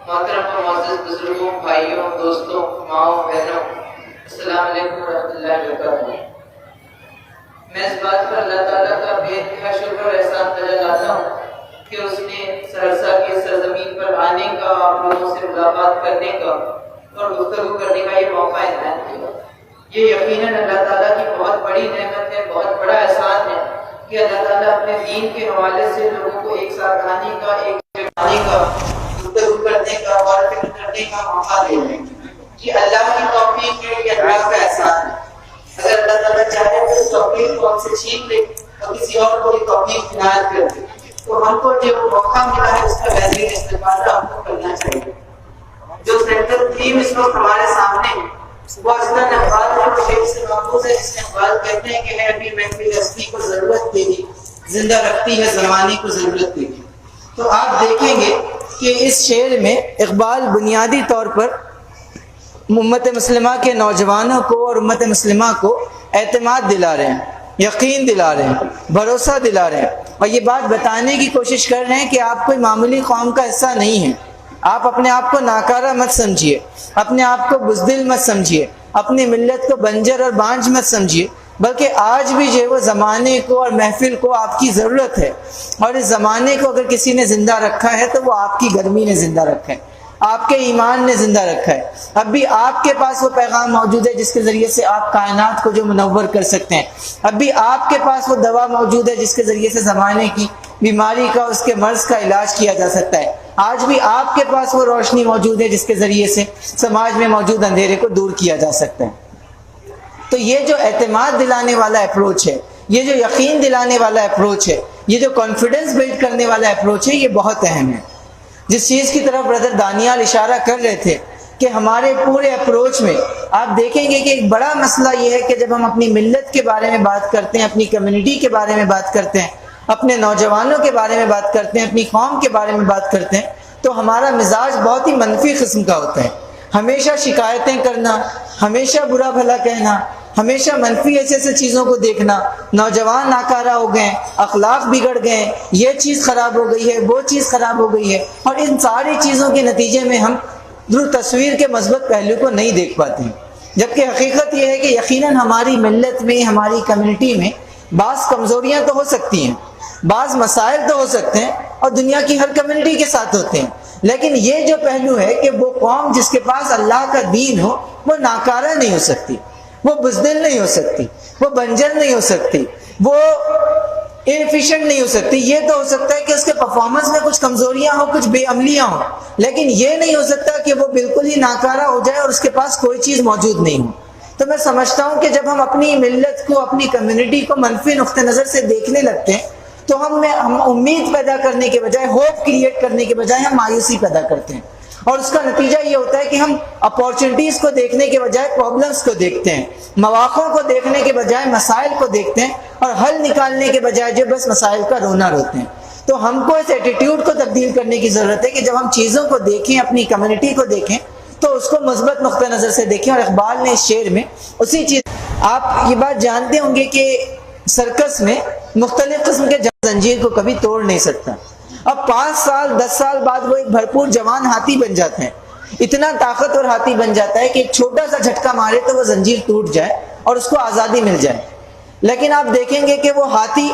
محترم و معزز بزرگوں، بھائیوں، دوستوں، ماؤں، بہنوں، السلام علیکم ورحمۃ اللہ وبرکاتہ۔ میں اس بات پر اللہ تعالیٰ کا بے انتہا شکر اور احسان تجا لاتا ہوں کہ اس نے سہرسہ کی سرزمین پر آنے کا، آپ لوگوں سے ملاقات کرنے کا اور گفتگو کرنے کا یہ موقع عنایت کیا۔ یہ یقیناً اللہ تعالیٰ کی بہت بڑی نعمت ہے، بہت بڑا احسان ہے کہ اللہ تعالیٰ اپنے دین کے حوالے سے لوگوں کو ایک ساتھ آنے کا، ایک جگہ آنے کا، گفتگو کرنے کا اور فکر کرنے کا موقع دے رہے ہیں۔ یہ اللہ کی توفیق ہے، یہ اللہ کا احسان ہے۔ اگر اللہ تعالیٰ چاہے تو اس توفیق کو ہم سے چھین لے اور کسی اور کو یہ توفیق عنایت کر دے، تو ہم کو جو موقع ملا ہے اس کا بہترین استفادہ ہم کو کرنا چاہیے۔ جو سینٹرل تھیم اس وقت ہمارے سامنے ہے وہ حسن اقبال کے شعر سے محفوظ ہے، جس میں اقبال کہتے ہیں کہ ہے ابھی محفل ہستی کو ضرورت تیری، زندہ رکھتی ہے زمانے کو ضرورت تیری۔ تو آپ دیکھیں گے کہ اس شعر میں اقبال بنیادی طور پر امت مسلمہ کے نوجوانوں کو اور امت مسلمہ کو اعتماد دلا رہے ہیں، یقین دلا رہے ہیں، بھروسہ دلا رہے ہیں، اور یہ بات بتانے کی کوشش کر رہے ہیں کہ آپ کوئی معمولی قوم کا حصہ نہیں ہیں۔ آپ اپنے آپ کو ناکارہ مت سمجھیے، اپنے آپ کو بزدل مت سمجھیے، اپنی ملت کو بنجر اور بانجھ مت سمجھیے، بلکہ آج بھی جو ہے وہ زمانے کو اور محفل کو آپ کی ضرورت ہے، اور اس زمانے کو اگر کسی نے زندہ رکھا ہے تو وہ آپ کی گرمی نے زندہ رکھا ہے، آپ کے ایمان نے زندہ رکھا ہے۔ اب بھی آپ کے پاس وہ پیغام موجود ہے جس کے ذریعے سے آپ کائنات کو جو منور کر سکتے ہیں، اب بھی آپ کے پاس وہ دوا موجود ہے جس کے ذریعے سے زمانے کی بیماری کا، اس کے مرض کا علاج کیا جا سکتا ہے۔ آج بھی آپ کے پاس وہ روشنی موجود ہے جس کے ذریعے سے سماج میں موجود اندھیرے کو دور کیا جا سکتا ہے۔ تو یہ جو اعتماد دلانے والا اپروچ ہے، یہ جو یقین دلانے والا اپروچ ہے، یہ جو کانفیڈنس بلڈ کرنے والا اپروچ ہے، یہ بہت اہم ہے۔ جس چیز کی طرف برادر دانیال اشارہ کر رہے تھے کہ ہمارے پورے اپروچ میں آپ دیکھیں گے کہ ایک بڑا مسئلہ یہ ہے کہ جب ہم اپنی ملت کے بارے میں بات کرتے ہیں، اپنی کمیونٹی کے بارے میں بات کرتے ہیں، اپنے نوجوانوں کے بارے میں بات کرتے ہیں، اپنی قوم کے بارے میں بات کرتے ہیں، تو ہمارا مزاج بہت ہی منفی قسم کا ہوتا ہے۔ ہمیشہ شکایتیں کرنا، ہمیشہ برا بھلا کہنا، ہمیشہ منفی ایسے چیزوں کو دیکھنا، نوجوان ناکارہ ہو گئے، اخلاق بگڑ گئے، یہ چیز خراب ہو گئی ہے، وہ چیز خراب ہو گئی ہے، اور ان ساری چیزوں کے نتیجے میں ہم تصویر کے مثبت پہلو کو نہیں دیکھ پاتے ہیں۔ جبکہ حقیقت یہ ہے کہ یقیناً ہماری ملت میں، ہماری کمیونٹی میں بعض کمزوریاں تو ہو سکتی ہیں، بعض مسائل تو ہو سکتے ہیں، اور دنیا کی ہر کمیونٹی کے ساتھ ہوتے ہیں، لیکن یہ جو پہلو ہے کہ وہ قوم جس کے پاس اللہ کا دین ہو وہ ناکارہ نہیں ہو سکتی، وہ بزدل نہیں ہو سکتی، وہ بنجر نہیں ہو سکتی، وہ انفیشنٹ نہیں ہو سکتی۔ یہ تو ہو سکتا ہے کہ اس کے پرفارمنس میں کچھ کمزوریاں ہوں، کچھ بے عملیاں ہوں، لیکن یہ نہیں ہو سکتا کہ وہ بالکل ہی ناکارہ ہو جائے اور اس کے پاس کوئی چیز موجود نہیں ہو۔ تو میں سمجھتا ہوں کہ جب ہم اپنی ملت کو، اپنی کمیونٹی کو منفی نقطہ نظر سے دیکھنے لگتے ہیں تو ہم امید پیدا کرنے کے بجائے، ہوپ کریٹ کرنے کے بجائے ہم مایوسی پیدا کرتے ہیں، اور اس کا نتیجہ یہ ہوتا ہے کہ ہم اپارچونٹیز کو دیکھنے کے بجائے پرابلمز کو دیکھتے ہیں، مواقع کو دیکھنے کے بجائے مسائل کو دیکھتے ہیں، اور حل نکالنے کے بجائے جو بس مسائل کا رونا روتے ہیں۔ تو ہم کو اس ایٹیٹیوڈ کو تبدیل کرنے کی ضرورت ہے کہ جب ہم چیزوں کو دیکھیں، اپنی کمیونٹی کو دیکھیں، تو اس کو مثبت نقطہ نظر سے دیکھیں۔ اور اقبال نے اس شعر میں اسی چیز، آپ یہ بات جانتے ہوں گے کہ سرکس میں مختلف قسم کے زنجیر کو کبھی توڑ نہیں سکتا۔ اب 5 سال 10 سال بعد وہ ایک بھرپور جوان ہاتھی بن جاتے ہیں، اتنا طاقتور ہاتھی بن جاتا ہے کہ ایک چھوٹا سا جھٹکا مارے تو وہ زنجیر ٹوٹ جائے اور اس کو آزادی مل جائے۔ لیکن آپ دیکھیں گے کہ وہ ہاتھی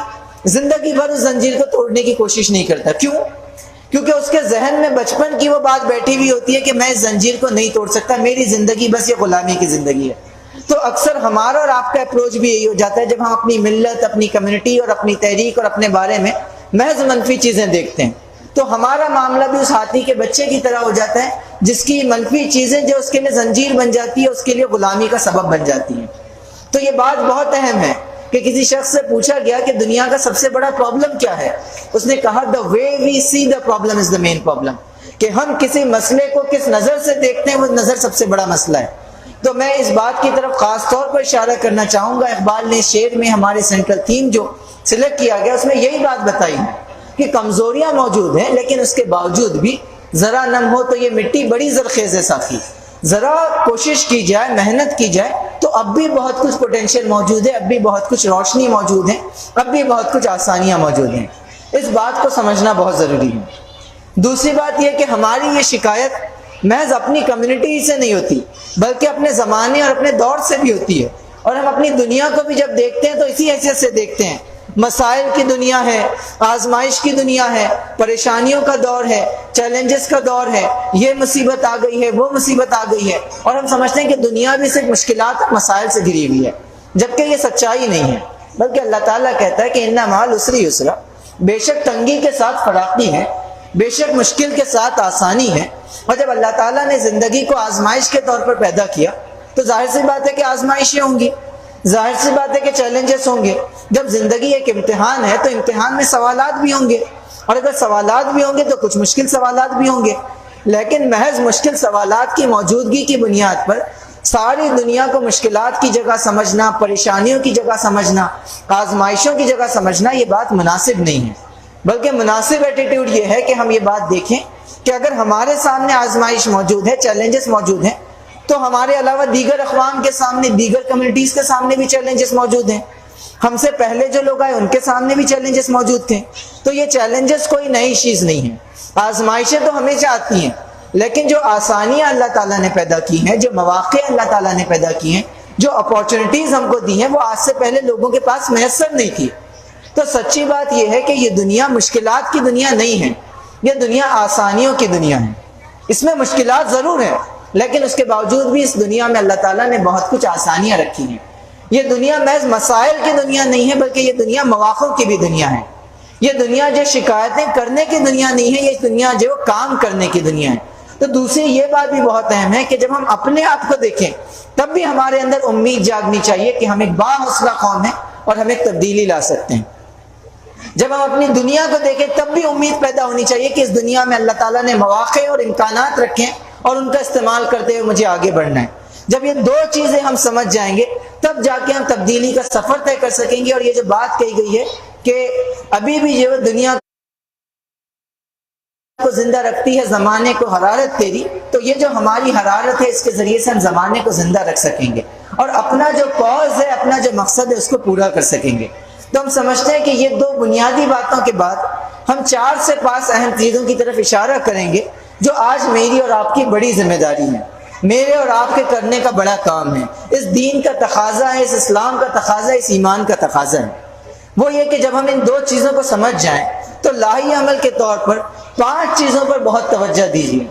زندگی بھر اس زنجیر کو توڑنے کی کوشش نہیں کرتا۔ کیوں؟ کیونکہ اس کے ذہن میں بچپن کی وہ بات بیٹھی ہوئی ہوتی ہے کہ میں اس زنجیر کو نہیں توڑ سکتا، میری زندگی بس یہ غلامی کی زندگی ہے۔ تو اکثر ہمارا اور آپ کا اپروچ بھی یہی ہو جاتا ہے جب ہم اپنی ملت، اپنی کمیونٹی اور اپنی تحریک اور اپنے بارے میں محض منفی چیزیں دیکھتے ہیں، تو ہمارا معاملہ بھی اس ہاتھی کے بچے کی طرح ہو جاتا ہے جس کی منفی چیزیں جو اس کے لیے زنجیر بن جاتی ہے، اس کے لیے غلامی کا سبب بن جاتی ہیں۔ تو یہ بات بہت اہم ہے کہ کسی شخص سے پوچھا گیا کہ دنیا کا سب سے بڑا پرابلم کیا ہے، اس نے کہا the way we see the problem is the main problem، کہ ہم کسی مسئلے کو کس نظر سے دیکھتے ہیں وہ نظر سب سے بڑا مسئلہ ہے۔ تو میں اس بات کی طرف خاص طور پر اشارہ کرنا چاہوں گا، اقبال نے شعر میں ہمارے سینٹرل تھیم جو سلیکٹ کیا گیا اس میں یہی بات بتائی ہے کہ کمزوریاں موجود ہیں، لیکن اس کے باوجود بھی ذرا نم ہو تو یہ مٹی بڑی زرخیز ہے ساتھی، ذرا کوشش کی جائے، محنت کی جائے تو اب بھی بہت کچھ پوٹینشیل موجود ہے، اب بھی بہت کچھ روشنی موجود ہے، اب بھی بہت کچھ آسانیاں موجود ہیں۔ اس بات کو سمجھنا بہت ضروری ہے۔ دوسری بات یہ کہ ہماری یہ شکایت محض اپنی کمیونٹی سے نہیں ہوتی بلکہ اپنے زمانے اور اپنے دور سے بھی ہوتی ہے، اور ہم اپنی دنیا کو بھی جب دیکھتے ہیں تو اسی حیثیت سے دیکھتے ہیں۔ مسائل کی دنیا ہے، آزمائش کی دنیا ہے، پریشانیوں کا دور ہے، چیلنجز کا دور ہے، یہ مصیبت آ گئی ہے، وہ مصیبت آ گئی ہے، اور ہم سمجھتے ہیں کہ دنیا بھی صرف مشکلات اور مسائل سے گھری ہوئی ہے، جبکہ یہ سچائی نہیں ہے۔ بلکہ اللہ تعالیٰ کہتا ہے کہ اِنَّ مَعَ الْعُسْرِ یُسْرًا، بے شک تنگی کے ساتھ فراخی ہے، بے شک مشکل کے ساتھ آسانی ہے۔ اور جب اللہ تعالیٰ نے زندگی کو آزمائش کے طور پر پیدا کیا تو ظاہر سی بات ہے کہ آزمائشیں ہوں گی، ظاہر سی بات ہے کہ چیلنجز ہوں گے۔ جب زندگی ایک امتحان ہے تو امتحان میں سوالات بھی ہوں گے، اور اگر سوالات بھی ہوں گے تو کچھ مشکل سوالات بھی ہوں گے، لیکن محض مشکل سوالات کی موجودگی کی بنیاد پر ساری دنیا کو مشکلات کی جگہ سمجھنا، پریشانیوں کی جگہ سمجھنا، آزمائشوں کی جگہ سمجھنا، یہ بات مناسب نہیں ہے۔ بلکہ مناسب ایٹیٹیوڈ یہ ہے کہ ہم یہ بات دیکھیں کہ اگر ہمارے سامنے آزمائش موجود ہے، چیلنجز موجود ہیں، تو ہمارے علاوہ دیگر اقوام کے سامنے، دیگر کمیونٹیز کے سامنے بھی چیلنجز موجود ہیں۔ ہم سے پہلے جو لوگ آئے ان کے سامنے بھی چیلنجز موجود تھے۔ تو یہ چیلنجز کوئی نئی چیز نہیں ہے، آزمائشیں تو ہمیشہ آتی ہیں، لیکن جو آسانیاں اللہ تعالیٰ نے پیدا کی ہیں، جو مواقع اللہ تعالیٰ نے پیدا کی ہیں، جو اپارچونٹیز ہم کو دی ہیں، وہ آج سے پہلے لوگوں کے پاس میسر نہیں تھی۔ تو سچی بات یہ ہے کہ یہ دنیا مشکلات کی دنیا نہیں ہے، یہ دنیا آسانیوں کی دنیا ہے۔ اس میں مشکلات ضرور ہیں، لیکن اس کے باوجود بھی اس دنیا میں اللہ تعالیٰ نے بہت کچھ آسانیاں رکھی ہیں۔ یہ دنیا محض مسائل کی دنیا نہیں ہے، بلکہ یہ دنیا مواقع کی بھی دنیا ہے۔ یہ دنیا جو شکایتیں کرنے کی دنیا نہیں ہے، یہ دنیا جو کام کرنے کی دنیا ہے۔ تو دوسری یہ بات بھی بہت اہم ہے کہ جب ہم اپنے آپ کو دیکھیں تب بھی ہمارے اندر امید جاگنی چاہیے کہ ہم ایک باحوصلہ قوم ہیں اور ہم ایک تبدیلی لا سکتے ہیں۔ جب ہم اپنی دنیا کو دیکھیں تب بھی امید پیدا ہونی چاہیے کہ اس دنیا میں اللہ تعالیٰ نے مواقع اور امکانات رکھے ہیں اور ان کا استعمال کرتے ہوئے مجھے آگے بڑھنا ہے۔ جب یہ دو چیزیں ہم سمجھ جائیں گے تب جا کے ہم تبدیلی کا سفر طے کر سکیں گے۔ اور یہ جو بات کہی گئی ہے کہ ابھی بھی جو دنیا کو زندہ رکھتی ہے زمانے کو حرارت تیری، تو یہ جو ہماری حرارت ہے اس کے ذریعے سے ہم زمانے کو زندہ رکھ سکیں گے اور اپنا جو کاز ہے، اپنا جو مقصد ہے اس کو پورا کر سکیں گے۔ تو ہم سمجھتے ہیں کہ یہ دو بنیادی باتوں کے بعد ہم 4 سے 5 اہم چیزوں کی طرف اشارہ کریں گے جو آج میری اور آپ کی بڑی ذمہ داری ہے، میرے اور آپ کے کرنے کا بڑا کام ہے۔ اس دین کا تقاضا ہے، اس اسلام کا تقاضا ہے، اس ایمان کا تقاضا ہے۔ وہ یہ کہ جب ہم ان 2 چیزوں کو سمجھ جائیں تو لاہی عمل کے طور پر 5 چیزوں پر بہت توجہ دیجیے۔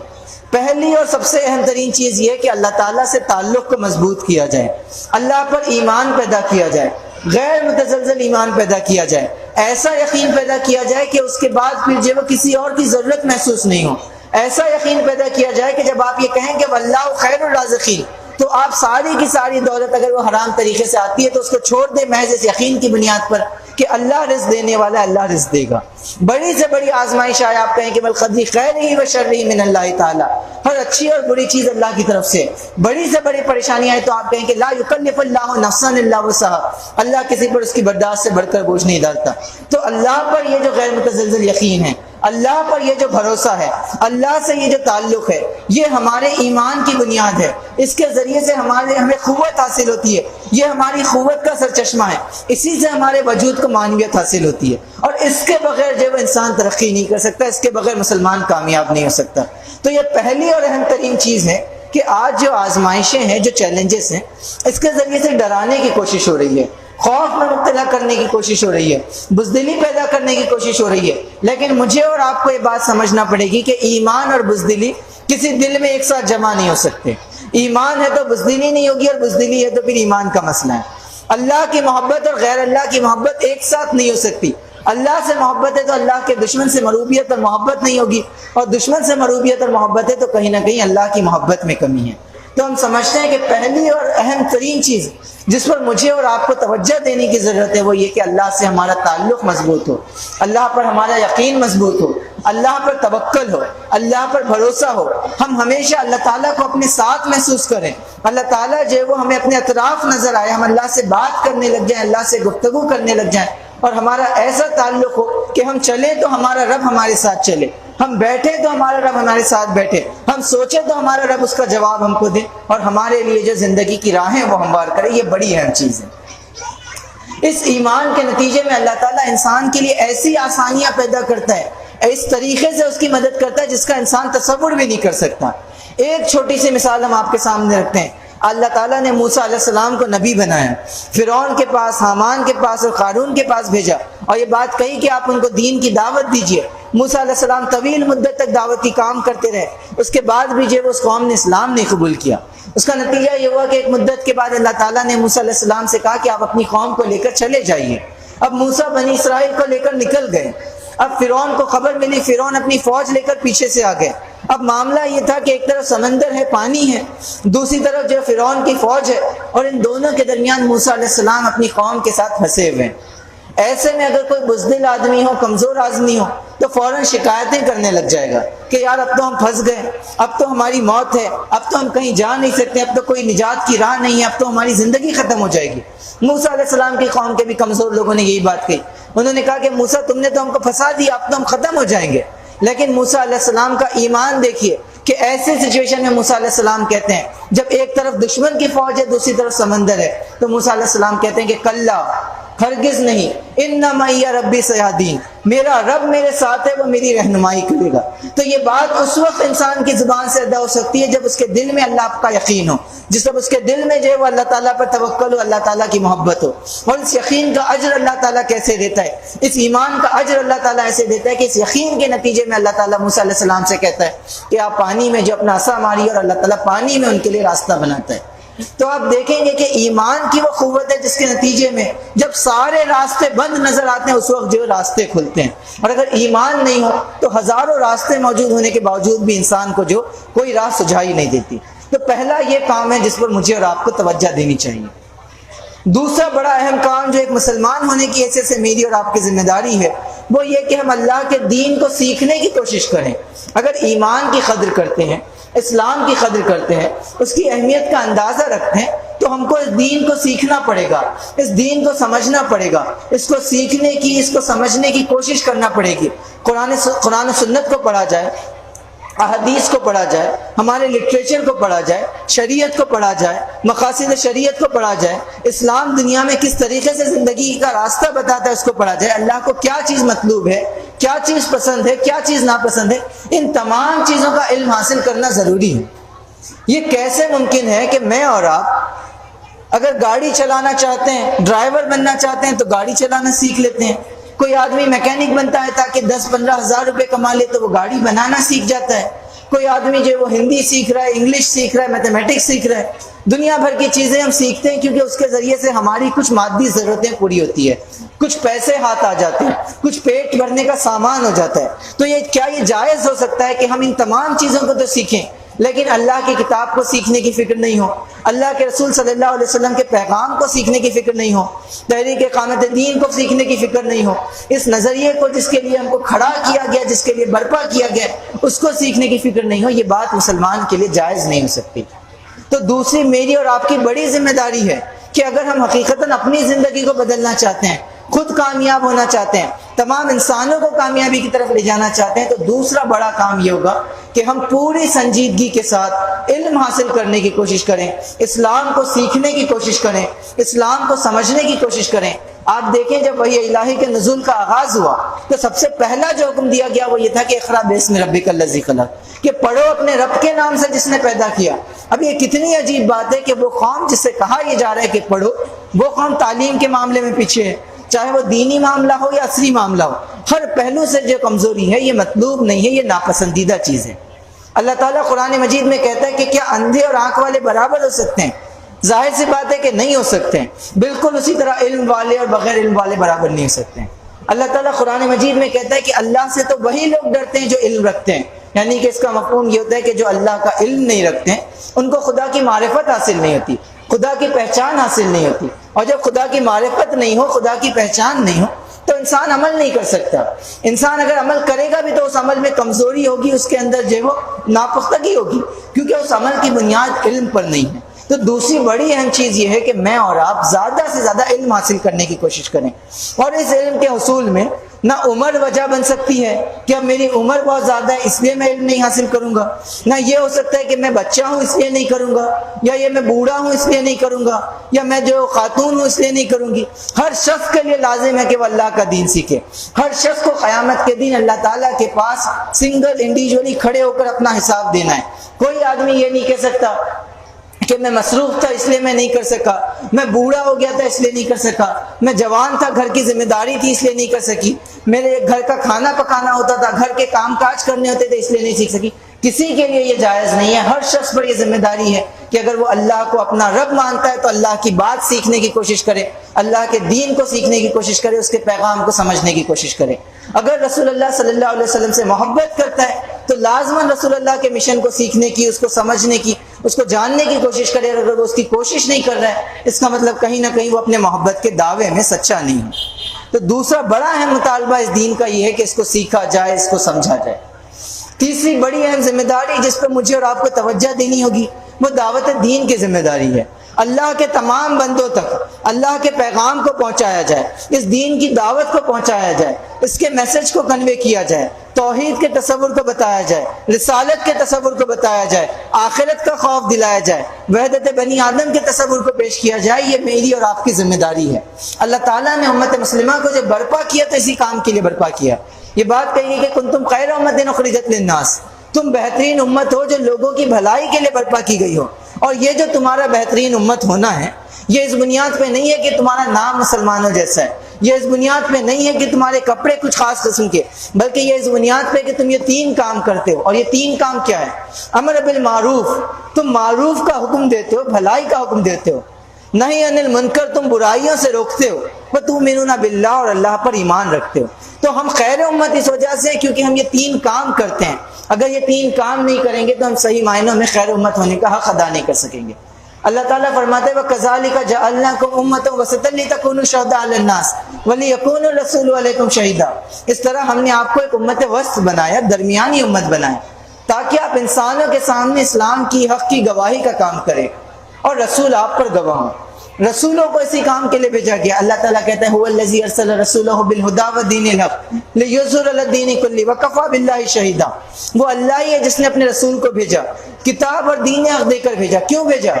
پہلی اور سب سے اہم ترین چیز یہ کہ اللہ تعالیٰ سے تعلق کو مضبوط کیا جائے، اللہ پر ایمان پیدا کیا جائے، غیر متزلزل ایمان پیدا کیا جائے، ایسا یقین پیدا کیا جائے کہ اس کے بعد پھر جو کسی اور کی ضرورت محسوس نہیں ہو، ایسا یقین پیدا کیا جائے کہ جب آپ یہ کہیں کہ واللہ خیر الرازقین تو آپ ساری کی ساری دولت اگر وہ حرام طریقے سے آتی ہے تو اس کو چھوڑ دیں محض اس یقین کی بنیاد پر کہ اللہ رزق دینے والا، اللہ رزق دے گا۔ بڑی سے بڑی آزمائش آئے آپ کہیں کہ بالقدر خیرہ و شرہ من اللہ تعالی، ہر اچھی اور بری چیز اللہ کی طرف سے۔ بڑی سے بڑی پریشانی آئے تو آپ کہیں کہ لا یکلف اللہ نفسا الا وسعها، اللہ کسی پر اس کی برداشت سے بڑھ کر بوجھ نہیں ڈالتا۔ تو اللہ پر یہ جو غیر متزلزل یقین ہے، اللہ پر یہ جو بھروسہ ہے، اللہ سے یہ جو تعلق ہے، یہ ہمارے ایمان کی بنیاد ہے۔ اس کے ذریعے سے ہمیں قوت حاصل ہوتی ہے، یہ ہماری قوت کا سرچشمہ ہے، اسی سے ہمارے وجود کو معنویت حاصل ہوتی ہے، اور اس کے بغیر جو انسان ترقی نہیں کر سکتا، اس کے بغیر مسلمان کامیاب نہیں ہو سکتا۔ تو یہ پہلی اور اہم ترین چیز ہے کہ آج جو آزمائشیں ہیں، جو چیلنجز ہیں، اس کے ذریعے سے ڈرانے کی کوشش ہو رہی ہے، خوف میں مبتلا کرنے کی کوشش ہو رہی ہے، بزدلی پیدا کرنے کی کوشش ہو رہی ہے۔ لیکن مجھے اور آپ کو یہ بات سمجھنا پڑے گی کہ ایمان اور بزدلی کسی دل میں ایک ساتھ جمع نہیں ہو سکتے۔ ایمان ہے تو بزدلی نہیں ہوگی، اور بزدلی ہے تو پھر ایمان کا مسئلہ ہے۔ اللہ کی محبت اور غیر اللہ کی محبت ایک ساتھ نہیں ہو سکتی۔ اللہ سے محبت ہے تو اللہ کے دشمن سے مروبیت اور محبت نہیں ہوگی، اور دشمن سے مروبیت اور محبت ہے تو کہیں نہ کہیں اللہ کی محبت میں کمی ہے۔ تو ہم سمجھتے ہیں کہ پہلی اور اہم ترین چیز جس پر مجھے اور آپ کو توجہ دینے کی ضرورت ہے وہ یہ کہ اللہ سے ہمارا تعلق مضبوط ہو، اللہ پر ہمارا یقین مضبوط ہو، اللہ پر توکل ہو، اللہ پر بھروسہ ہو۔ ہم ہمیشہ اللہ تعالیٰ کو اپنے ساتھ محسوس کریں، اللہ تعالیٰ جو ہے وہ ہمیں اپنے اطراف نظر آئے، ہم اللہ سے بات کرنے لگ جائیں، اللہ سے گفتگو کرنے لگ جائیں، اور ہمارا ایسا تعلق ہو کہ ہم چلیں تو ہمارا رب ہمارے ساتھ چلے، ہم بیٹھے تو ہمارا رب ہمارے ساتھ بیٹھے، ہم سوچے تو ہمارا رب اس کا جواب ہم کو دے، اور ہمارے لیے جو زندگی کی راہیں وہ ہموار کرے۔ یہ بڑی اہم چیز ہے۔ اس ایمان کے نتیجے میں اللہ تعالیٰ انسان کے لیے ایسی آسانیاں پیدا کرتا ہے، اس طریقے سے اس کی مدد کرتا ہے جس کا انسان تصور بھی نہیں کر سکتا۔ ایک چھوٹی سی مثال ہم آپ کے سامنے رکھتے ہیں۔ اللہ تعالیٰ نے موسیٰ علیہ السلام کو نبی بنایا، فرعون کے پاس، حامان کے پاس اور قارون کے پاس بھیجا، اور یہ بات کہی کہ آپ ان کو دین کی دعوت دیجیے۔ موسیٰ علیہ السلام طویل مدت تک دعوتی کام کرتے رہے، اس کے بعد بھی جو اس قوم نے اسلام نہیں قبول کیا۔ اس کا نتیجہ یہ ہوا کہ ایک مدت کے بعد اللہ تعالیٰ نے موسیٰ علیہ السلام سے کہا کہ آپ اپنی قوم کو لے کر چلے جائیے۔ اب موسیٰ بنی اسرائیل کو لے کر نکل گئے۔ اب فرعون کو خبر ملی، فرعون اپنی فوج لے کر پیچھے سے آ گئے۔ اب معاملہ یہ تھا کہ ایک طرف سمندر ہے، پانی ہے، دوسری طرف جو فرعون کی فوج ہے، اور ان دونوں کے درمیان موسیٰ علیہ السلام اپنی قوم کے ساتھ پھنسے ہوئے ہیں۔ ایسے میں اگر کوئی بزدل آدمی ہو، کمزور آدمی ہو، تو فوراً شکایتیں کرنے لگ جائے گا کہ یار اب تو ہم پھنس گئے، اب تو ہماری موت ہے، اب تو ہم کہیں جا نہیں سکتے، اب تو کوئی نجات کی راہ نہیں ہے، اب تو ہماری زندگی ختم ہو جائے گی۔ موسیٰ علیہ السلام کی قوم کے بھی کمزور لوگوں نے یہی بات کہی۔ انہوں نے کہا کہ موسیٰ تم نے تو ہم کو پھنسا دیا، اب تو ہم ختم ہو جائیں گے۔ لیکن موسیٰ علیہ السلام کا ایمان دیکھیے کہ ایسے سچویشن میں موسیٰ علیہ السلام کہتے ہیں، جب ایک طرف دشمن کی فوج ہے، دوسری طرف سمندر ہے، تو موسیٰ علیہ السلام کہتے ہیں کہ کلا، ہرگز نہیں، ان معی ربی سیہدین، میرا رب میرے ساتھ ہے، وہ میری رہنمائی کرے گا۔ تو یہ بات اس وقت انسان کی زبان سے ادا ہو سکتی ہے جب اس کے دل میں اللہ کا یقین ہو، جس وقت اس کے دل میں جو ہے وہ اللہ تعالیٰ پر توکل ہو، اللہ تعالیٰ کی محبت ہو۔ اور اس یقین کا اجر اللہ تعالیٰ کیسے دیتا ہے، اس ایمان کا اجر اللہ تعالیٰ ایسے دیتا ہے کہ اس یقین کے نتیجے میں اللہ تعالیٰ موسیٰ علیہ السلام سے کہتا ہے کہ آپ پانی میں جو اپنا عصا ماری، اور اللہ تعالیٰ پانی میں ان کے لیے راستہ بناتا ہے۔ تو آپ دیکھیں گے کہ ایمان کی وہ قوت ہے جس کے نتیجے میں جب سارے راستے بند نظر آتے ہیں، اس وقت جو راستے کھلتے ہیں۔ اور اگر ایمان نہیں ہو تو ہزاروں راستے موجود ہونے کے باوجود بھی انسان کو جو کوئی راہ سجھائی نہیں دیتی۔ تو پہلا یہ کام ہے جس پر مجھے اور آپ کو توجہ دینی چاہیے۔ دوسرا بڑا اہم کام جو ایک مسلمان ہونے کی حیثیت سے میری اور آپ کی ذمہ داری ہے، وہ یہ کہ ہم اللہ کے دین کو سیکھنے کی کوشش کریں۔ اگر ایمان کی قدر کرتے ہیں، اسلام کی قدر کرتے ہیں، اس کی اہمیت کا اندازہ رکھتے ہیں، تو ہم کو اس دین کو سیکھنا پڑے گا، اس دین کو سمجھنا پڑے گا، اس کو سیکھنے کی، اس کو سمجھنے کی کوشش کرنا پڑے گی۔ قرآن و سنت کو پڑھا جائے، احادیث کو پڑھا جائے، ہمارے لٹریچر کو پڑھا جائے، شریعت کو پڑھا جائے، مقاصد شریعت کو پڑھا جائے، اسلام دنیا میں کس طریقے سے زندگی کا راستہ بتاتا ہے اس کو پڑھا جائے، اللہ کو کیا چیز مطلوب ہے، کیا چیز پسند ہے، کیا چیز ناپسند ہے، ان تمام چیزوں کا علم حاصل کرنا ضروری ہے۔ یہ کیسے ممکن ہے کہ میں اور آپ اگر گاڑی چلانا چاہتے ہیں، ڈرائیور بننا چاہتے ہیں، تو گاڑی چلانا سیکھ لیتے ہیں۔ کوئی آدمی میکینک بنتا ہے تاکہ 10-15 ہزار روپے کما لے، تو وہ گاڑی بنانا سیکھ جاتا ہے۔ کوئی آدمی جو وہ ہندی سیکھ رہا ہے، انگلش سیکھ رہا ہے، میتھمیٹکس سیکھ رہا ہے۔ دنیا بھر کی چیزیں ہم سیکھتے ہیں کیونکہ اس کے ذریعے سے ہماری کچھ مادی ضرورتیں پوری ہوتی ہے، کچھ پیسے ہاتھ آ جاتے ہیں، کچھ پیٹ بھرنے کا سامان ہو جاتا ہے۔ تو یہ جائز ہو سکتا ہے کہ ہم ان تمام چیزوں کو تو سیکھیں، لیکن اللہ کی کتاب کو سیکھنے کی فکر نہیں ہو، اللہ کے رسول صلی اللہ علیہ وسلم کے پیغام کو سیکھنے کی فکر نہیں ہو، تحریک اقامت دین کو سیکھنے کی فکر نہیں ہو، اس نظریے کو جس کے لیے ہم کو کھڑا کیا گیا، جس کے لیے برپا کیا گیا، اس کو سیکھنے کی فکر نہیں ہو، یہ بات مسلمان کے لیے جائز نہیں ہو سکتی۔ تو دوسری میری اور آپ کی بڑی ذمہ داری ہے کہ اگر ہم حقیقتاً اپنی زندگی کو بدلنا چاہتے ہیں، خود کامیاب ہونا چاہتے ہیں، تمام انسانوں کو کامیابی کی طرف لے جانا چاہتے ہیں، تو دوسرا بڑا کام یہ ہوگا کہ ہم پوری سنجیدگی کے ساتھ علم حاصل کرنے کی کوشش کریں، اسلام کو سیکھنے کی کوشش کریں، اسلام کو سمجھنے کی کوشش کریں۔ آپ دیکھیں جب وحی الہی کے نزول کا آغاز ہوا تو سب سے پہلا جو حکم دیا گیا وہ یہ تھا کہ اقرأ باسم ربک الذی خلق، کہ پڑھو اپنے رب کے نام سے جس نے پیدا کیا۔ اب یہ کتنی عجیب بات ہے کہ وہ قوم جس سے کہا یہ جا رہا ہے کہ پڑھو، وہ قوم تعلیم کے معاملے میں پیچھے ہے، چاہے وہ دینی معاملہ ہو یا عصری معاملہ ہو، ہر پہلو سے جو کمزوری ہے، یہ مطلوب نہیں ہے، یہ ناپسندیدہ چیز ہے۔ اللہ تعالیٰ قرآن مجید میں کہتا ہے کہ کیا اندھے اور آنکھ والے برابر ہو سکتے ہیں؟ ظاہر سی بات ہے کہ نہیں ہو سکتے ہیں۔ بالکل اسی طرح علم والے اور بغیر علم والے برابر نہیں ہو سکتے ہیں۔ اللہ تعالیٰ قرآن مجید میں کہتا ہے کہ اللہ سے تو وہی لوگ ڈرتے ہیں جو علم رکھتے ہیں، یعنی کہ اس کا مفہوم یہ ہوتا ہے کہ جو اللہ کا علم نہیں رکھتے ہیں ان کو خدا کی معرفت حاصل نہیں ہوتی، خدا کی پہچان حاصل نہیں ہوتی، اور جب خدا کی معرفت نہیں ہو، خدا کی پہچان نہیں ہو، تو انسان عمل نہیں کر سکتا۔ انسان اگر عمل کرے گا بھی تو اس عمل میں کمزوری ہوگی، اس کے اندر جو وہ ناپختگی ہوگی، کیونکہ اس عمل کی بنیاد علم پر نہیں ہے۔ تو دوسری بڑی اہم چیز یہ ہے کہ میں اور آپ زیادہ سے زیادہ علم حاصل کرنے کی کوشش کریں، اور اس علم کے حصول میں نہ عمر وجہ بن سکتی ہے کہ اب میری عمر بہت زیادہ ہے اس لیے میں علم نہیں حاصل کروں گا، نہ یہ ہو سکتا ہے کہ میں بچہ ہوں اس لیے نہیں کروں گا، یا یہ میں بوڑھا ہوں اس لیے نہیں کروں گا، یا میں جو خاتون ہوں اس لیے نہیں کروں گی۔ ہر شخص کے لیے لازم ہے کہ وہ اللہ کا دین سیکھے۔ ہر شخص کو قیامت کے دن اللہ تعالیٰ کے پاس سنگل انڈیویجولی کھڑے ہو کر اپنا حساب دینا ہے۔ کوئی آدمی یہ نہیں کہہ سکتا کہ میں مصروف تھا اس لیے میں نہیں کر سکا، میں بوڑھا ہو گیا تھا اس لیے نہیں کر سکا، میں جوان تھا گھر کی ذمہ داری تھی اس لیے نہیں کر سکی، میرے گھر کا کھانا پکانا ہوتا تھا، گھر کے کام کاج کرنے ہوتے تھے اس لیے نہیں سیکھ سکی۔ کسی کے لیے یہ جائز نہیں ہے۔ ہر شخص پر یہ ذمہ داری ہے کہ اگر وہ اللہ کو اپنا رب مانتا ہے تو اللہ کی بات سیکھنے کی کوشش کرے، اللہ کے دین کو سیکھنے کی کوشش کرے، اس کے پیغام کو سمجھنے کی کوشش کرے۔ اگر رسول اللہ صلی اللہ علیہ وسلم سے محبت کرتا ہے تو لازماً رسول اللہ کے مشن کو سیکھنے کی، اس کو سمجھنے کی، اس کو جاننے کی کوشش کرے۔ اگر وہ اس کی کوشش نہیں کر رہا ہے اس کا مطلب کہیں نہ کہیں وہ اپنے محبت کے دعوے میں سچا نہیں ہے۔ تو دوسرا بڑا اہم مطالبہ اس دین کا یہ ہے کہ اس کو سیکھا جائے، اس کو سمجھا جائے۔ تیسری بڑی اہم ذمہ داری جس پہ مجھے اور آپ کو توجہ دینی ہوگی وہ دعوت دین کی ذمہ داری ہے۔ اللہ کے تمام بندوں تک اللہ کے پیغام کو پہنچایا جائے، اس دین کی دعوت کو پہنچایا جائے، اس کے میسج کو کنوے کیا جائے، توحید کے تصور کو بتایا جائے، رسالت کے تصور کو بتایا جائے، آخرت کا خوف دلایا جائے، وحدت بنی آدم کے تصور کو پیش کیا جائے۔ یہ میری اور آپ کی ذمہ داری ہے۔ اللہ تعالیٰ نے امت مسلمہ کو جب برپا کیا تو اسی کام کے لیے برپا کیا۔ یہ بات کہی کہ کنتم خیر امت اخرجت للناس، تم بہترین امت ہو جو لوگوں کی بھلائی کے لیے برپا کی گئی ہو۔ اور یہ جو تمہارا بہترین امت ہونا ہے یہ اس بنیاد پہ نہیں ہے کہ تمہارا نام مسلمانوں جیسا ہے، یہ اس بنیاد پہ نہیں ہے کہ تمہارے کپڑے کچھ خاص قسم کے، بلکہ یہ اس بنیاد پہ کہ تم یہ تین کام کرتے ہو۔ اور یہ تین کام کیا ہے؟ امر بالمعروف، تم معروف کا حکم دیتے ہو، بھلائی کا حکم دیتے ہو، نہی عن المنکر، تم برائیوں سے روکتے ہو، وتؤمنون باللہ، اور اللہ پر ایمان رکھتے ہو۔ تو ہم خیر امت اس وجہ سے کیونکہ ہم یہ تین کام کرتے ہیں۔ اگر یہ تین کام نہیں کریں گے تو ہم صحیح معنوں میں خیر امت ہونے کا حق ادا نہیں کر سکیں گے۔ اللہ تعالیٰ فرماتے ہیں وَكَذَلِكَ جَعَلْنَاكُمْ أُمَّةً وَسَطًا لِتَكُونُوا شُهَدَاءَ عَلَى النَّاسِ وَلِيَكُونَ الرَّسُولُ عَلَيْكُمْ شَهِيدًا۔ اس طرح ہم نے آپ کو ایک امت وسط بنایا، درمیانی امت بنایا، تاکہ آپ انسانوں کے سامنے اسلام کی حق کی گواہی کا کام کریں اور رسول آپ پر گواہ ہوں۔ رسولوں کو اسی کام کے لیے بھیجا گیا۔ اللہ تعالیٰ کہتا ہے هُوَ الَّذِي أَرْسَلَ رَسُولَهُ بِالْهُدَىٰ وَدِينِ الْحَقِّ لِيُظْهِرَهُ عَلَى الدِّينِ كُلِّهِ وَكَفَىٰ بِاللَّهِ شَهِيدًا۔ وہ اللہ ہی ہے جس نے اپنے رسول کو بھیجا، کتاب اور دین حق دے کر بھیجا۔ کیوں بھیجا؟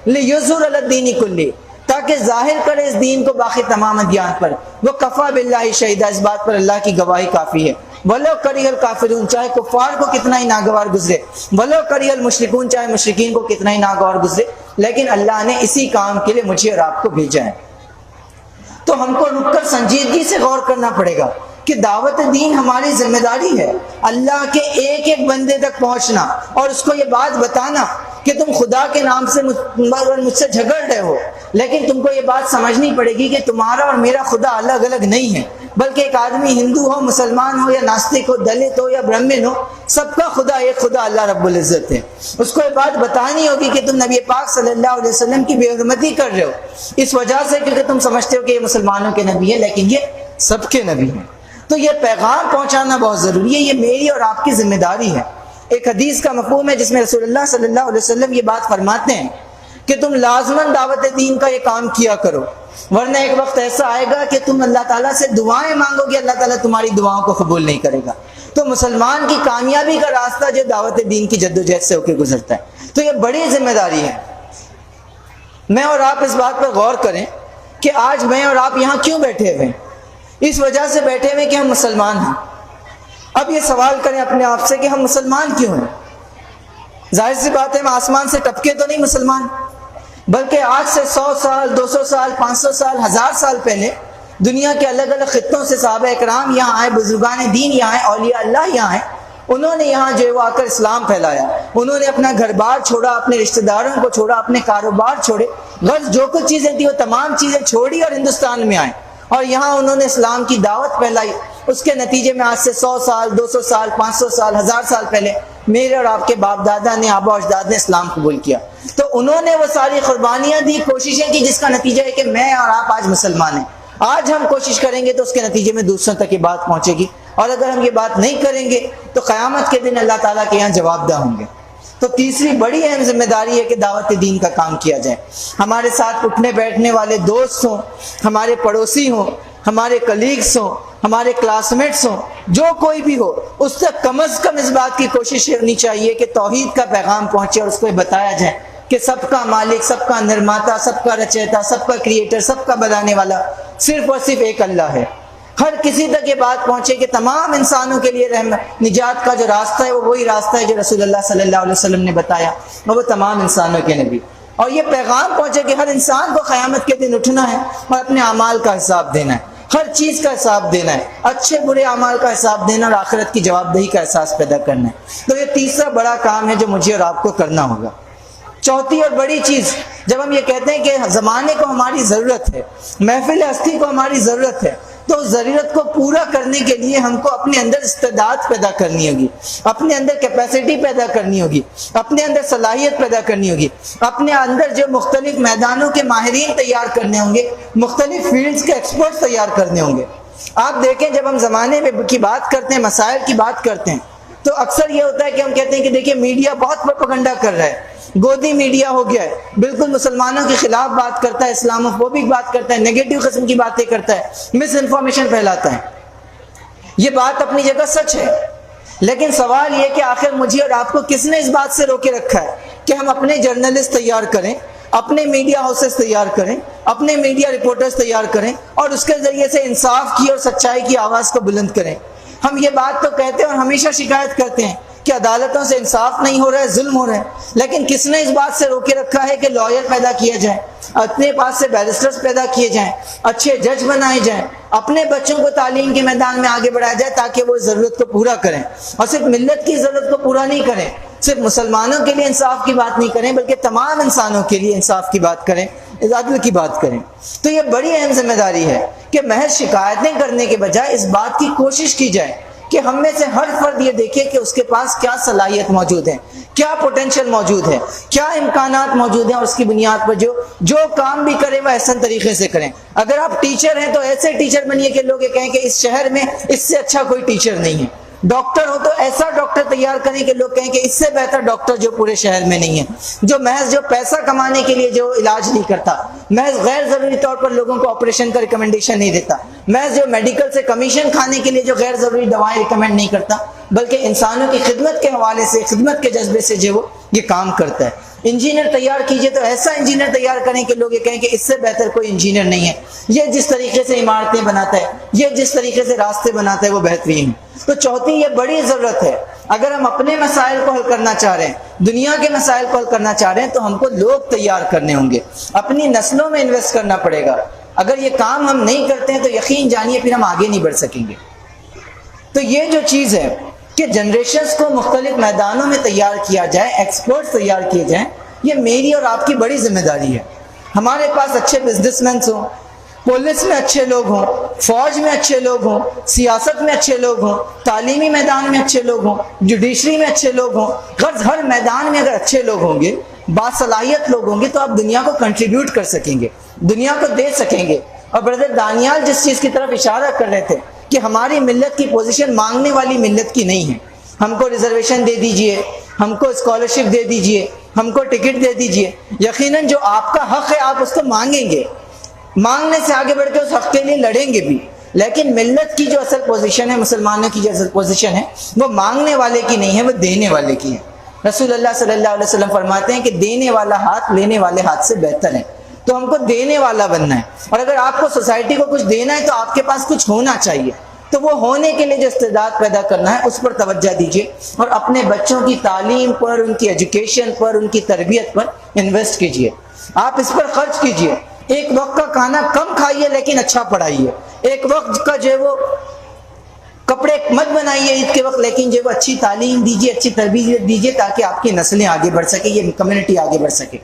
لِيُظْهِرَهُ عَلَى الدِّينِ كُلِّهِ، تاکہ ظاہر کرے اس دین کو باقی تمام ادیان پر۔ وَكَفَىٰ بِاللَّهِ شَهِيدًا، اس بات پر اللہ کی گواہی کافی ہے۔ وَلَوْ كَرِهَ الْكَافِرُونَ، چاہے کفار کو کتنا ہی ناگوار گزرے، وَلَوْ كَرِهَ الْمُشْرِكُونَ، چاہے مشرکین کو کتنا ہی ناگوار گزرے، لیکن اللہ نے اسی کام کے لیے مجھے اور آپ کو بھیجا ہے۔ تو ہم کو رک کر سنجیدگی سے غور کرنا پڑے گا کہ دعوت دین ہماری ذمہ داری ہے، اللہ کے ایک ایک بندے تک پہنچنا اور اس کو یہ بات بتانا کہ تم خدا کے نام سے مجھ سے جھگڑ رہے ہو، لیکن تم کو یہ بات سمجھنی پڑے گی کہ تمہارا اور میرا خدا الگ الگ نہیں ہے، بلکہ ایک آدمی ہندو ہو، مسلمان ہو یا ناستک ہو، دلت ہو یا برہمن ہو، سب کا خدا ایک خدا اللہ رب العزت ہے۔ اس کو یہ بات بتانی ہوگی کہ تم نبی پاک صلی اللہ علیہ وسلم کی بے حرمتی کر رہے ہو اس وجہ سے کیونکہ تم سمجھتے ہو کہ یہ مسلمانوں کے نبی ہے، لیکن یہ سب کے نبی ہیں۔ تو یہ پیغام پہنچانا بہت ضروری ہے، یہ میری اور آپ کی ذمہ داری ہے۔ ایک حدیث کا مفہوم ہے جس میں رسول اللہ صلی اللہ علیہ وسلم یہ بات فرماتے ہیں کہ تم لازماً دعوت دین کا یہ کام کیا کرو، ورنہ ایک وقت ایسا آئے گا کہ تم اللہ تعالیٰ سے دعائیں مانگو گے، اللہ تعالیٰ تمہاری دعاؤں کو قبول نہیں کرے گا۔ تو مسلمان کی کامیابی کا راستہ جو دعوت دین کی جدوجہد سے ہو کے گزرتا ہے، تو یہ بڑی ذمہ داری ہے۔ میں اور آپ اس بات پر غور کریں کہ آج میں اور آپ یہاں کیوں بیٹھے ہوئے ہیں؟ اس وجہ سے بیٹھے ہوئے کہ ہم مسلمان ہیں۔ اب یہ سوال کریں اپنے آپ سے کہ ہم مسلمان کیوں ہیں؟ ظاہر سی بات ہے ہم آسمان سے ٹپکے تو نہیں مسلمان، بلکہ آج سے 100 سال 200 سال 500 سال 1000 سال پہلے دنیا کے الگ الگ خطوں سے صحابہ اکرام یہاں آئے، بزرگان دین یہاں آئے، اولیاء اللہ یہاں آئے، انہوں نے یہاں جو ہے وہ آ کر اسلام پھیلایا، انہوں نے اپنا گھر بار چھوڑا، اپنے رشتہ داروں کو چھوڑا، اپنے کاروبار چھوڑے، غرض جو کچھ چیزیں تھیں وہ تمام چیزیں چھوڑی اور ہندوستان میں آئے اور یہاں انہوں نے اسلام کی دعوت پھیلائی۔ اس کے نتیجے میں آج سے 100 سال 200 سال 500 سال 1000 سال پہلے میرے اور آپ کے باپ دادا نے، آبا اجداد نے اسلام قبول کیا، تو انہوں نے وہ ساری قربانیاں دی، کوششیں کی، جس کا نتیجہ ہے کہ میں اور آپ آج مسلمان ہیں۔ آج ہم کوشش کریں گے تو اس کے نتیجے میں دوسروں تک یہ بات پہنچے گی، اور اگر ہم یہ بات نہیں کریں گے تو قیامت کے دن اللہ تعالیٰ کے یہاں جواب دہ ہوں گے۔ تو تیسری بڑی اہم ذمہ داری ہے کہ دعوت دین کا کام کیا جائے۔ ہمارے ساتھ اٹھنے بیٹھنے والے دوست ہوں، ہمارے پڑوسی ہوں، ہمارے کلیگس ہوں، ہمارے کلاس میٹس ہوں، جو کوئی بھی ہو، اس تک کم از کم اس بات کی کوشش کرنی چاہیے کہ توحید کا پیغام پہنچے اور اس کو بتایا جائے کہ سب کا مالک، سب کا نرماتا، سب کا رچیتا، سب کا کریٹر، سب کا بنانے والا صرف اور صرف ایک اللہ ہے۔ ہر کسی تک یہ بات پہنچے کہ تمام انسانوں کے لیے نجات کا جو راستہ ہے وہ وہی راستہ ہے جو رسول اللہ صلی اللہ علیہ وسلم نے بتایا، اور وہ تمام انسانوں کے نبی۔ اور یہ پیغام پہنچے کہ ہر انسان کو قیامت کے دن اٹھنا ہے اور اپنے اعمال کا حساب دینا ہے، ہر چیز کا حساب دینا ہے، اچھے برے اعمال کا حساب دینا اور آخرت کی جواب دہی کا احساس پیدا کرنا ہے۔ تو یہ تیسرا بڑا کام ہے جو مجھے اور آپ کو کرنا ہوگا۔ چوتھی اور بڑی چیز، جب ہم یہ کہتے ہیں کہ زمانے کو ہماری ضرورت ہے، محفل ہستی کو ہماری ضرورت ہے، تو ضرورت کو پورا کرنے کے لیے ہم کو اپنے اندر استعداد پیدا کرنی ہوگی، اپنے اندر کیپیسٹی پیدا کرنی ہوگی، اپنے اندر صلاحیت پیدا کرنی ہوگی، اپنے اندر جو مختلف میدانوں کے ماہرین تیار کرنے ہوں گے، مختلف فیلڈز کے ایکسپرٹس تیار کرنے ہوں گے۔ آپ دیکھیں جب ہم زمانے کی بات کرتے ہیں، مسائل کی بات کرتے ہیں، تو اکثر یہ ہوتا ہے کہ ہم کہتے ہیں کہ دیکھیں میڈیا بہت پروپیگنڈا کر رہا ہے، گودی میڈیا ہو گیا ہے، بالکل مسلمانوں کے خلاف بات کرتا ہے، اسلامو فوبک بات کرتا ہے، نیگیٹو قسم کی باتیں کرتا ہے، مس انفارمیشن پھیلاتا ہے۔ یہ بات اپنی جگہ سچ ہے، لیکن سوال یہ کہ آخر مجھے اور آپ کو کس نے اس بات سے روکے رکھا ہے کہ ہم اپنے جرنلسٹ تیار کریں، اپنے میڈیا ہاؤسز تیار کریں، اپنے میڈیا رپورٹرز تیار کریں اور اس کے ذریعے سے انصاف کی اور سچائی کی آواز کو بلند کریں۔ ہم یہ بات تو کہتے ہیں اور ہمیشہ شکایت کرتے ہیں کہ عدالتوں سے انصاف نہیں ہو رہا ہے، ظلم ہو رہا ہے، لیکن کس نے اس بات سے روکے رکھا ہے کہ لائر پیدا کیا جائے، اپنے پاس سے بیرسٹرز پیدا کیے جائیں، اچھے جج بنائے جائیں، اپنے بچوں کو تعلیم کے میدان میں آگے بڑھایا جائے تاکہ وہ ضرورت کو پورا کریں، اور صرف ملت کی ضرورت کو پورا نہیں کریں، صرف مسلمانوں کے لیے انصاف کی بات نہیں کریں بلکہ تمام انسانوں کے لیے انصاف کی بات کریں، عدل کی بات کریں۔ تو یہ بڑی اہم ذمہ داری ہے کہ محض شکایتیں کرنے کے بجائے اس بات کی کوشش کی جائے کہ ہم میں سے ہر فرد یہ دیکھے کہ اس کے پاس کیا صلاحیت موجود ہے، کیا پوٹینشل موجود ہے، کیا امکانات موجود ہیں، اور اس کی بنیاد پر جو کام بھی کرے وہ احسن طریقے سے کریں۔ اگر آپ ٹیچر ہیں تو ایسے ٹیچر بنیے کہ لوگ یہ کہیں کہ اس شہر میں اس سے اچھا کوئی ٹیچر نہیں ہے۔ ڈاکٹر ہو تو ایسا ڈاکٹر تیار کریں کہ لوگ کہیں کہ اس سے بہتر ڈاکٹر جو پورے شہر میں نہیں ہے، جو پیسہ کمانے کے لیے جو علاج نہیں کرتا، محض غیر ضروری طور پر لوگوں کو آپریشن کا ریکمنڈیشن نہیں دیتا، محض جو میڈیکل سے کمیشن کھانے کے لیے جو غیر ضروری دوائیں ریکمنڈ نہیں کرتا، بلکہ انسانوں کی خدمت کے حوالے سے، خدمت کے جذبے سے جو وہ یہ کام کرتا ہے۔ انجینئر تیار کیجئے تو ایسا انجینئر تیار کریں کہ لوگ یہ کہیں کہ اس سے بہتر کوئی انجینئر نہیں ہے، یہ جس طریقے سے عمارتیں بناتا ہے، یہ جس طریقے سے راستے بناتا ہے وہ بہترین ہے۔ تو چوتھی یہ بڑی ضرورت ہے، اگر ہم اپنے مسائل کو حل کرنا چاہ رہے ہیں، دنیا کے مسائل کو حل کرنا چاہ رہے ہیں، تو ہم کو لوگ تیار کرنے ہوں گے، اپنی نسلوں میں انویسٹ کرنا پڑے گا۔ اگر یہ کام ہم نہیں کرتے ہیں تو یقین جانیے پھر ہم آگے نہیں بڑھ سکیں گے۔ تو یہ جو چیز ہے کہ جنریشنز کو مختلف میدانوں میں تیار کیا جائے، ایکسپرٹس تیار کیے جائیں، یہ میری اور آپ کی بڑی ذمہ داری ہے۔ ہمارے پاس اچھے بزنس مینس ہوں، پولیس میں اچھے لوگ ہوں، فوج میں اچھے لوگ ہوں، سیاست میں اچھے لوگ ہوں، تعلیمی میدان میں اچھے لوگ ہوں، جوڈیشری میں اچھے لوگ ہوں، غرض ہر میدان میں اگر اچھے لوگ ہوں گے، باصلاحیت لوگ ہوں گے تو آپ دنیا کو کنٹریبیوٹ کر سکیں گے، دنیا کو دے سکیں گے۔ اور بردر دانیال جس چیز کی طرف اشارہ کر رہے تھے کہ ہماری ملت کی پوزیشن مانگنے والی ملت کی نہیں ہے، ہم کو ریزرویشن دے دیجئے، ہم کو اسکالرشپ دے دیجئے، ہم کو ٹکٹ دے دیجئے، یقیناً جو آپ کا حق ہے آپ اس کو مانگیں گے، مانگنے سے آگے بڑھ کے اس حق کے لیے لڑیں گے بھی، لیکن ملت کی جو اصل پوزیشن ہے، مسلمانوں کی جو اصل پوزیشن ہے، وہ مانگنے والے کی نہیں ہے، وہ دینے والے کی ہے۔ رسول اللہ صلی اللہ علیہ وسلم فرماتے ہیں کہ دینے والا ہاتھ لینے والے ہاتھ سے بہتر ہے، تو ہم کو دینے والا بننا ہے۔ اور اگر آپ کو سوسائٹی کو کچھ دینا ہے تو آپ کے پاس کچھ ہونا چاہیے، تو وہ ہونے کے لیے جو استعداد پیدا کرنا ہے اس پر توجہ دیجیے، اور اپنے بچوں کی تعلیم پر، ان کی ایجوکیشن پر، ان کی تربیت پر انویسٹ کیجیے، آپ اس پر خرچ کیجیے۔ ایک وقت کا کھانا کم کھائیے لیکن اچھا پڑھائیے، ایک وقت کا جو وہ کپڑے مت بنائیے عید کے وقت، لیکن جو وہ اچھی تعلیم دیجیے، اچھی تربیت دیجیے تاکہ آپ کی نسلیں آگے بڑھ سکیں، یہ کمیونٹی آگے بڑھ سکے۔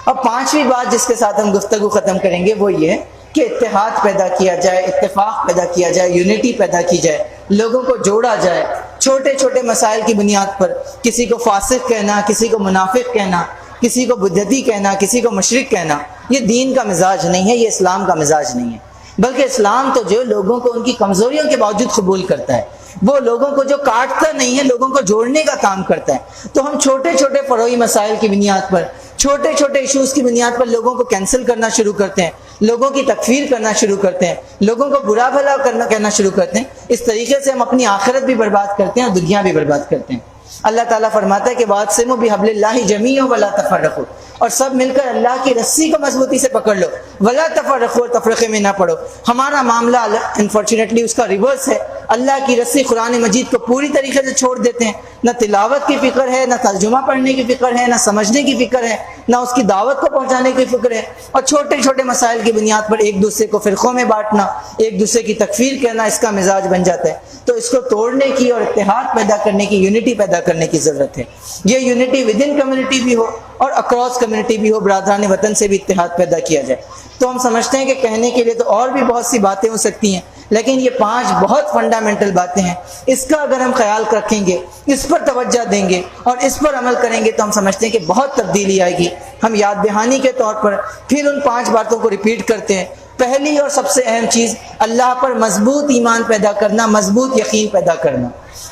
اب پانچویں بات جس کے ساتھ ہم گفتگو ختم کریں گے وہ یہ ہے کہ اتحاد پیدا کیا جائے، اتفاق پیدا کیا جائے، یونٹی پیدا کی جائے، لوگوں کو جوڑا جائے۔ چھوٹے چھوٹے مسائل کی بنیاد پر کسی کو فاسق کہنا، کسی کو منافق کہنا، کسی کو بدعتی کہنا، کسی کو مشرک کہنا، یہ دین کا مزاج نہیں ہے، یہ اسلام کا مزاج نہیں ہے، بلکہ اسلام تو جو لوگوں کو ان کی کمزوریوں کے باوجود قبول کرتا ہے، وہ لوگوں کو جو کاٹتا نہیں ہے، لوگوں کو جوڑنے کا کام کرتا ہے۔ تو ہم چھوٹے چھوٹے فروعی مسائل کی بنیاد پر، چھوٹے چھوٹے ایشوز کی بنیاد پر لوگوں کو کینسل کرنا شروع کرتے ہیں، لوگوں کی تکفیر کرنا شروع کرتے ہیں، لوگوں کو برا بھلا کہنا شروع کرتے ہیں، اس طریقے سے ہم اپنی آخرت بھی برباد کرتے ہیں اور دنیا بھی برباد کرتے ہیں۔ اللہ تعالیٰ فرماتا ہے کہ وَاعْتَصِمُوا بِحَبْلِ اللَّهِ جَمِيعًا وَلَا تَفَرَّقُوا، اور سب مل کر اللہ کی رسی کو مضبوطی سے پکڑ لو، وَلَا تَفَرَّقُوا، اور تفرقے میں نہ پڑو۔ ہمارا معاملہ انفارچونیٹلی اس کا ریورس ہے، اللہ کی رسی قرآن مجید کو پوری طریقے سے چھوڑ دیتے ہیں، نہ تلاوت کی فکر ہے، نہ ترجمہ پڑھنے کی فکر ہے، نہ سمجھنے کی فکر ہے، نہ اس کی دعوت کو پہنچانے کی فکر ہے، اور چھوٹے چھوٹے مسائل کی بنیاد پر ایک دوسرے کو فرقوں میں بانٹنا، ایک دوسرے کی تکفیر کرنا، اس کا مزاج بن جاتا ہے۔ تو اس کو توڑنے کی اور اتحاد پیدا کرنے کی، یونٹی پیدا کرنے کی ضرورت ہے۔ یہ یونٹی ود ان کمیونٹی بھی ہو اور اکراس کمیونٹی بھی ہو، برادران وطن سے بھی اتحاد پیدا کیا جائے۔ تو ہم سمجھتے ہیں کہ کہنے کے لیے تو اور بھی بہت سی باتیں ہو سکتی ہیں، لیکن یہ 5 بہت فنڈامنٹل باتیں ہیں، اس کا اگر ہم خیال رکھیں گے، اس پر توجہ دیں گے اور اس پر عمل کریں گے تو ہم سمجھتے ہیں کہ بہت تبدیلی آئے گی۔ ہم یاد دہانی کے طور پر پھر ان 5 باتوں کو ریپیٹ کرتے ہیں۔ پہلی اور سب سے اہم چیز، اللہ پر مضبوط ایمان پیدا کرنا، مضبوط یقین پیدا کرنا۔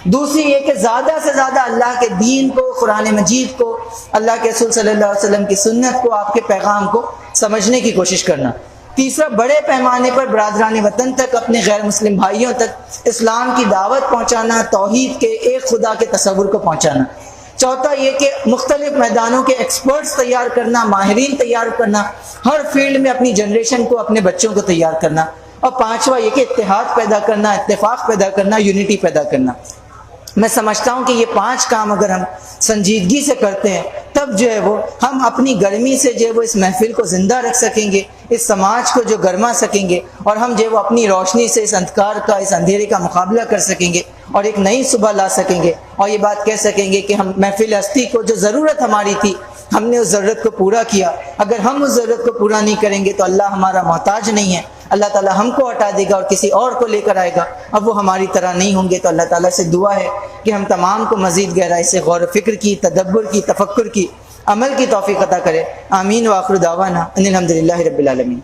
دوسری یہ کہ زیادہ سے زیادہ اللہ کے دین کو، قرآن مجید کو، اللہ کے رسول صلی اللہ علیہ وسلم کی سنت کو، آپ کے پیغام کو سمجھنے کی کوشش کرنا۔ تیسرا، بڑے پیمانے پر برادران وطن تک، اپنے غیر مسلم بھائیوں تک اسلام کی دعوت پہنچانا، توحید کے ایک خدا کے تصور کو پہنچانا۔ چوتھا یہ کہ مختلف میدانوں کے ایکسپرٹس تیار کرنا، ماہرین تیار کرنا، ہر فیلڈ میں اپنی جنریشن کو، اپنے بچوں کو تیار کرنا۔ اور پانچواں یہ کہ اتحاد پیدا کرنا، اتفاق پیدا کرنا، یونٹی پیدا کرنا۔ میں سمجھتا ہوں کہ یہ 5 کام اگر ہم سنجیدگی سے کرتے ہیں تب جو ہے وہ ہم اپنی گرمی سے جو ہے وہ اس محفل کو زندہ رکھ سکیں گے، اس سماج کو جو گرما سکیں گے، اور ہم جو ہے وہ اپنی روشنی سے اس اندھکار کا، اس اندھیرے کا مقابلہ کر سکیں گے اور ایک نئی صبح لا سکیں گے، اور یہ بات کہہ سکیں گے کہ ہم محفل ہستی کو جو ضرورت ہماری تھی ہم نے اس ضرورت کو پورا کیا۔ اگر ہم اس ضرورت کو پورا نہیں کریں گے تو اللہ ہمارا محتاج نہیں ہے، اللہ تعالیٰ ہم کو ہٹا دے گا اور کسی اور کو لے کر آئے گا، اب وہ ہماری طرح نہیں ہوں گے۔ تو اللہ تعالیٰ سے دعا ہے کہ ہم تمام کو مزید گہرائی سے غور و فکر کی، تدبر کی، تفکر کی، عمل کی توفیق عطا کرے۔ آمین۔ وآخر دعوانا ان الحمد للہ رب العالمین۔